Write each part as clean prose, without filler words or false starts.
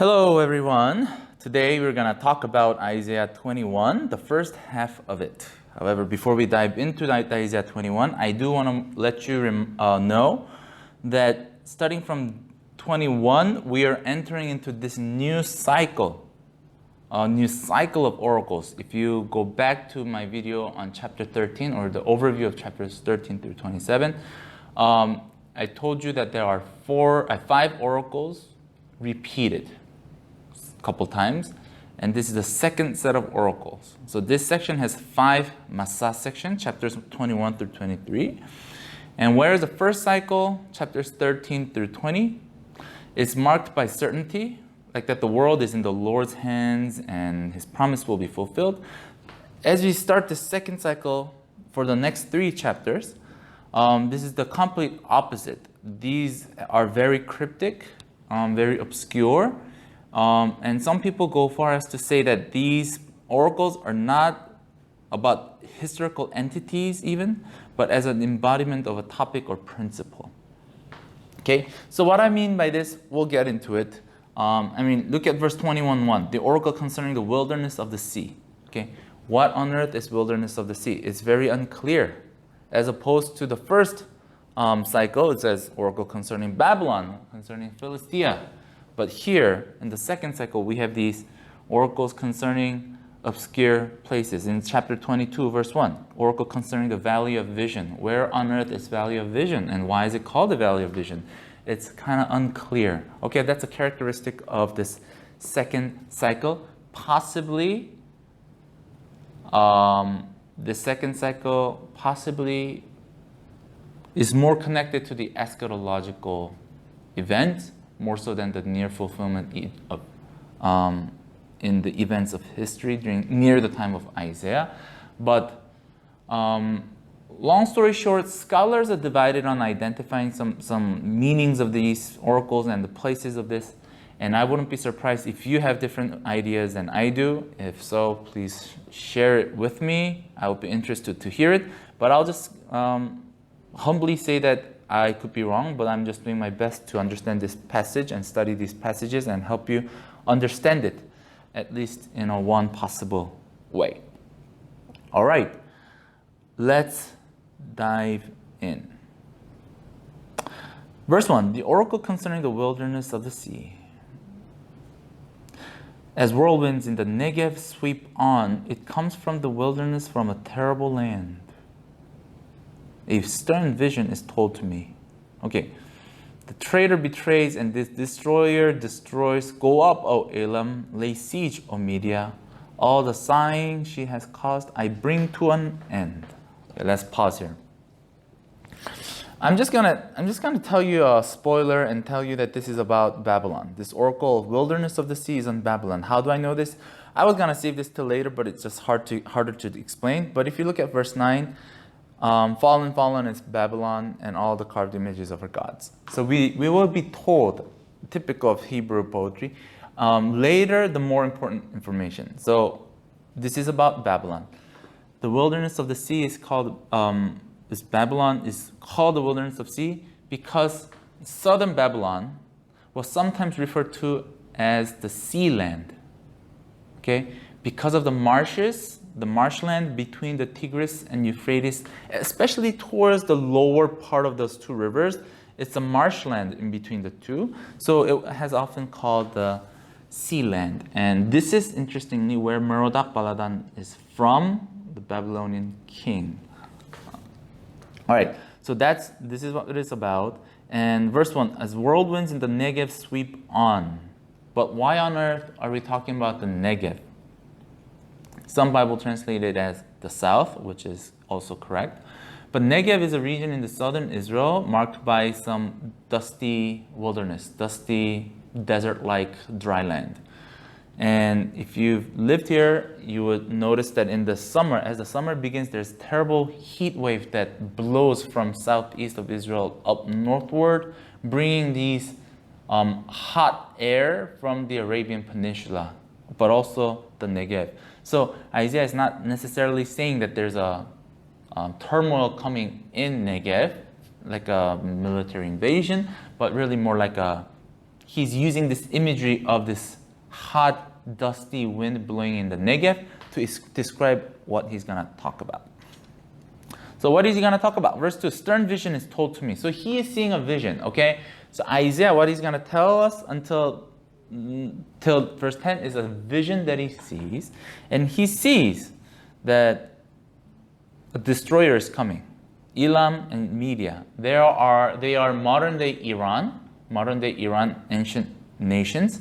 Hello everyone. Today we're going to talk about Isaiah 21, the first half of it. However, before we dive into Isaiah 21, I do want to let you know that starting from 21, we are entering into this new cycle, a new cycle of oracles. If you go back to my video on chapter 13 or the overview of chapters 13 through 27, I told you that there are 5 oracles repeated a couple times, and this is the second set of oracles. So this section has 5 Masa sections, chapters 21 through 23. And whereas the first cycle, chapters 13 through 20, is marked by certainty, like that the world is in the Lord's hands and His promise will be fulfilled. As we start the second cycle for the next 3 chapters, this is the complete opposite. These are very cryptic, very obscure, and some people go far as to say that these oracles are not about historical entities even, but as an embodiment of a topic or principle. Okay, so what I mean by this, we'll get into it. Look at verse 21:1, the oracle concerning the wilderness of the sea. Okay, what on earth is wilderness of the sea? It's very unclear. As opposed to the first cycle, it says oracle concerning Babylon, concerning Philistia. But here, in the second cycle, we have these oracles concerning obscure places. In chapter 22, verse 1, oracle concerning the valley of vision. Where on earth is valley of vision? And why is it called the valley of vision? It's kind of unclear. Okay, that's a characteristic of this second cycle. Possibly, the second cycle possibly is more connected to the eschatological event, more so than the near fulfillment of in the events of history near the time of Isaiah. But long story short, scholars are divided on identifying some meanings of these oracles and the places of this. And I wouldn't be surprised if you have different ideas than I do. If so, please share it with me. I would be interested to hear it. But I'll just humbly say that I could be wrong, but I'm just doing my best to understand this passage and study these passages and help you understand it, at least in one possible way. All right, let's dive in. Verse 1, the oracle concerning the wilderness of the sea. As whirlwinds in the Negev sweep on, it comes from the wilderness, from a terrible land. A stern vision is told to me. Okay, the traitor betrays and this destroyer destroys. Go up, O Elam, lay siege, O Media. All the sighing she has caused, I bring to an end. Okay, let's pause here. I'm just gonna tell you a spoiler and tell you that this is about Babylon. This oracle of wilderness of the sea is on Babylon. How do I know this? I was gonna save this till later, but it's just harder to explain. But if you look at verse 9, fallen is Babylon and all the carved images of her gods. So we will be told, typical of Hebrew poetry, later the more important information. So this is about Babylon. The wilderness of the sea is called, Babylon is called the wilderness of sea because southern Babylon was sometimes referred to as the sea land. Okay, because of the marshes, the marshland between the Tigris and Euphrates, especially towards the lower part of those 2 rivers, it's a marshland in between the 2. So it has often called the sea land. And this is, interestingly, where Merodach Baladan is from, the Babylonian king. All right, so this is what it is about. And verse 1, as whirlwinds in the Negev sweep on. But why on earth are we talking about the Negev? Some Bible translate it as the south, which is also correct. But Negev is a region in the southern Israel marked by some dusty wilderness, dusty desert-like dry land. And if you've lived here, you would notice that in the summer, as the summer begins, there's terrible heat wave that blows from southeast of Israel up northward, bringing these hot air from the Arabian Peninsula, but also the Negev. So Isaiah is not necessarily saying that there's a turmoil coming in Negev, like a military invasion, but really more like a he's using this imagery of this hot, dusty wind blowing in the Negev to describe what he's going to talk about. So what is he going to talk about? Verse 2, stern vision is told to me. So he is seeing a vision, okay? So Isaiah, what he's going to tell us till verse 10 is a vision that he sees. And he sees that a destroyer is coming. Elam and Media. They are modern day Iran, ancient nations.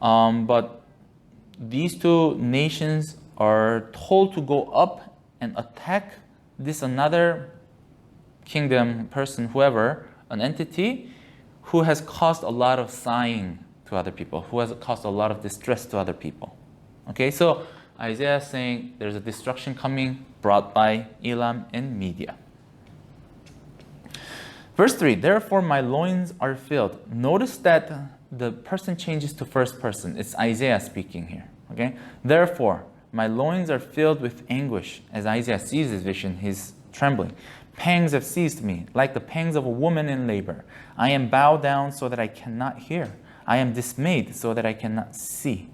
But these two nations are told to go up and attack this another kingdom, person, whoever, an entity who has caused a lot of sighing to other people, who has caused a lot of distress to other people. Okay, so Isaiah is saying there's a destruction coming brought by Elam and Media. Verse 3, therefore my loins are filled. Notice that the person changes to first person. It's Isaiah speaking here. Okay, therefore my loins are filled with anguish. As Isaiah sees his vision, he's trembling. Pangs have seized me, like the pangs of a woman in labor. I am bowed down so that I cannot hear. I am dismayed so that I cannot see.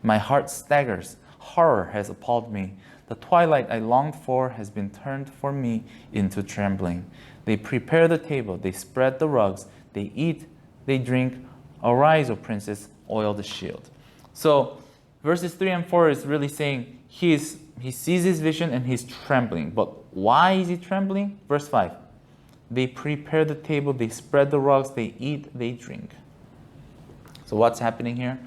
My heart staggers. Horror has appalled me. The twilight I longed for has been turned for me into trembling. They prepare the table. They spread the rugs. They eat. They drink. Arise, O princess, oil the shield. So verses 3 and 4 is really saying he sees his vision and he's trembling. But why is he trembling? Verse 5. They prepare the table. They spread the rugs. They eat. They drink. So what's happening here?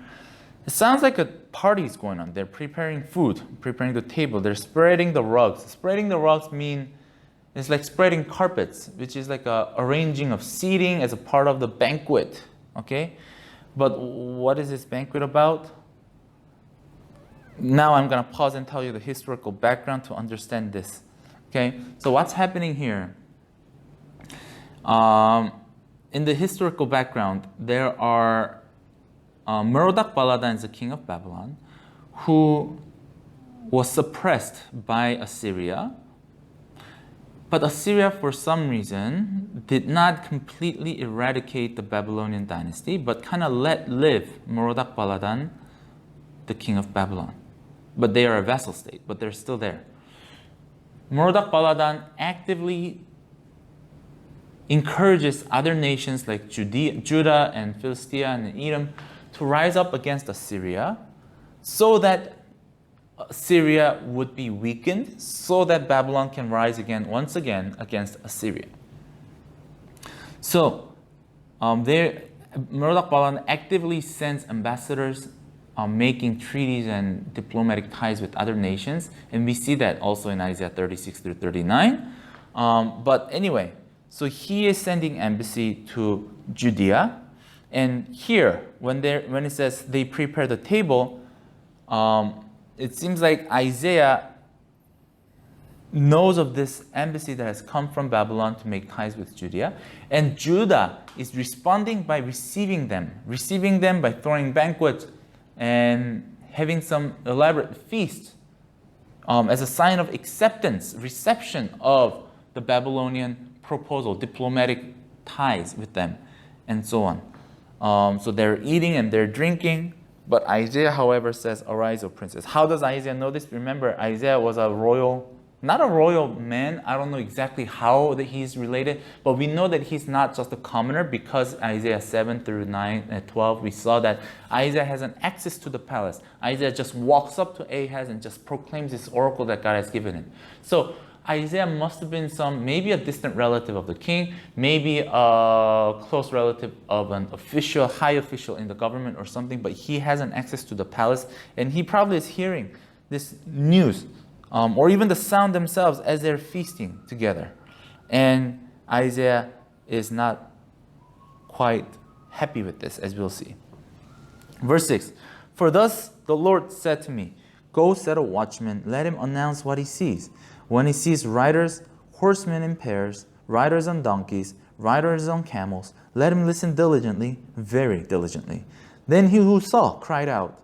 It sounds like a party is going on. They're preparing food, preparing the table. They're spreading the rugs. Spreading the rugs mean it's like spreading carpets, which is like a arranging of seating as a part of the banquet. Okay? But what is this banquet about? Now I'm going to pause and tell you the historical background to understand this. Okay? So what's happening here? In the historical background, there are Merodach-Baladan is the king of Babylon, who was suppressed by Assyria. But Assyria, for some reason, did not completely eradicate the Babylonian dynasty, but kind of let live Merodach-Baladan, the king of Babylon. But they are a vassal state, but they're still there. Merodach-Baladan actively encourages other nations like Judah and Philistia and Edom to rise up against Assyria so that Assyria would be weakened, so that Babylon can rise once again against Assyria. So Merodach-Baladan actively sends ambassadors making treaties and diplomatic ties with other nations, and we see that also in Isaiah 36 through 39. But anyway, so he is sending embassy to Judea. And here, when it says they prepare the table, it seems like Isaiah knows of this embassy that has come from Babylon to make ties with Judea. And Judah is responding by receiving them by throwing banquets and having some elaborate feast as a sign of acceptance, reception of the Babylonian proposal, diplomatic ties with them, and so on. So they're eating and they're drinking. But Isaiah, however, says, arise, O princess. How does Isaiah know this? Remember, Isaiah was not a royal man. I don't know exactly how that he's related. But we know that he's not just a commoner because Isaiah 7 through 9 and 12, we saw that Isaiah has an access to the palace. Isaiah just walks up to Ahaz and just proclaims this oracle that God has given him. So Isaiah must have been maybe a distant relative of the king, maybe a close relative of an official, high official in the government or something, but he has an access to the palace, and he probably is hearing this news, or even the sound themselves as they're feasting together. And Isaiah is not quite happy with this, as we'll see. Verse 6, for thus the Lord said to me, go set a watchman, let him announce what he sees. When he sees riders, horsemen in pairs, riders on donkeys, riders on camels, let him listen diligently, very diligently. Then he who saw cried out,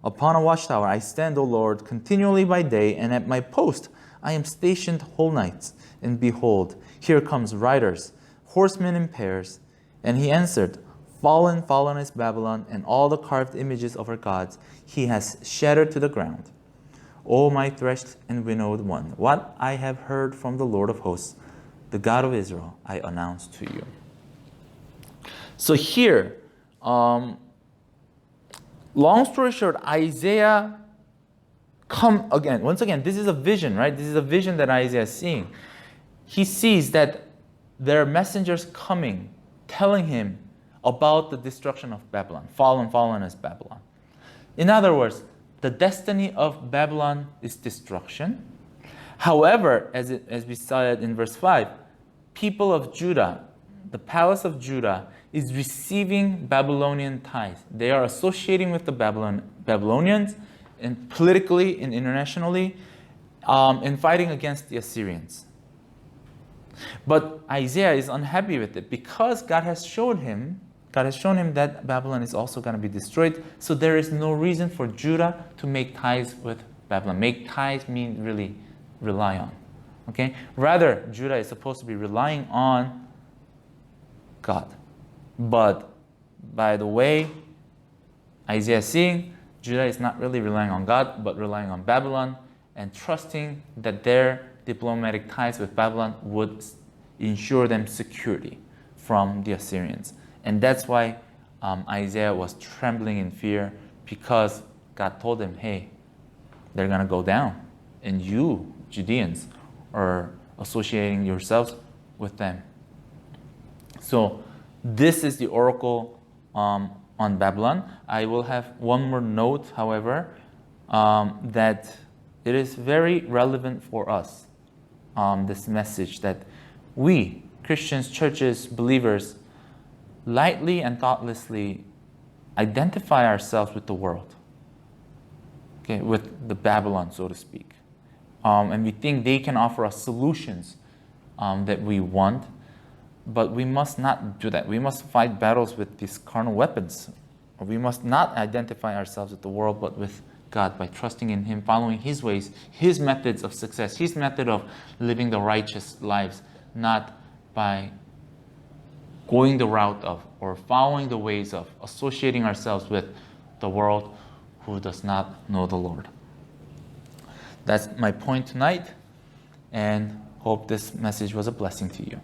upon a watchtower I stand, O Lord, continually by day, and at my post I am stationed whole nights. And behold, here comes riders, horsemen in pairs. And he answered, fallen is Babylon, and all the carved images of her gods he has shattered to the ground. O my threshed and winnowed one, what I have heard from the Lord of hosts, the God of Israel, I announce to you. So here, long story short, Isaiah once again, this is a vision, right? This is a vision that Isaiah is seeing. He sees that there are messengers coming, telling him about the destruction of Babylon. Fallen is Babylon. In other words, the destiny of Babylon is destruction. However, as we said in verse 5, people of Judah, the palace of Judah, is receiving Babylonian tithes. They are associating with the Babylonians, and politically and internationally, and fighting against the Assyrians. But Isaiah is unhappy with it because God has shown him that Babylon is also going to be destroyed. So there is no reason for Judah to make ties with Babylon. Make ties means really rely on. Okay? Rather, Judah is supposed to be relying on God. But by the way Isaiah is seeing, Judah is not really relying on God, but relying on Babylon and trusting that their diplomatic ties with Babylon would ensure them security from the Assyrians. And that's why Isaiah was trembling in fear, because God told him, hey, they're going to go down. And you, Judeans, are associating yourselves with them. So this is the oracle on Babylon. I will have one more note, however, that it is very relevant for us, this message that we, Christians, churches, believers, lightly and thoughtlessly identify ourselves with the world, okay, with the Babylon, so to speak. And we think they can offer us solutions that we want. But we must not do that. We must fight battles with these carnal weapons. We must not identify ourselves with the world, but with God by trusting in Him, following His ways, His methods of success, His method of living the righteous lives, not by going the route of or following the ways of associating ourselves with the world who does not know the Lord. That's my point tonight, and hope this message was a blessing to you.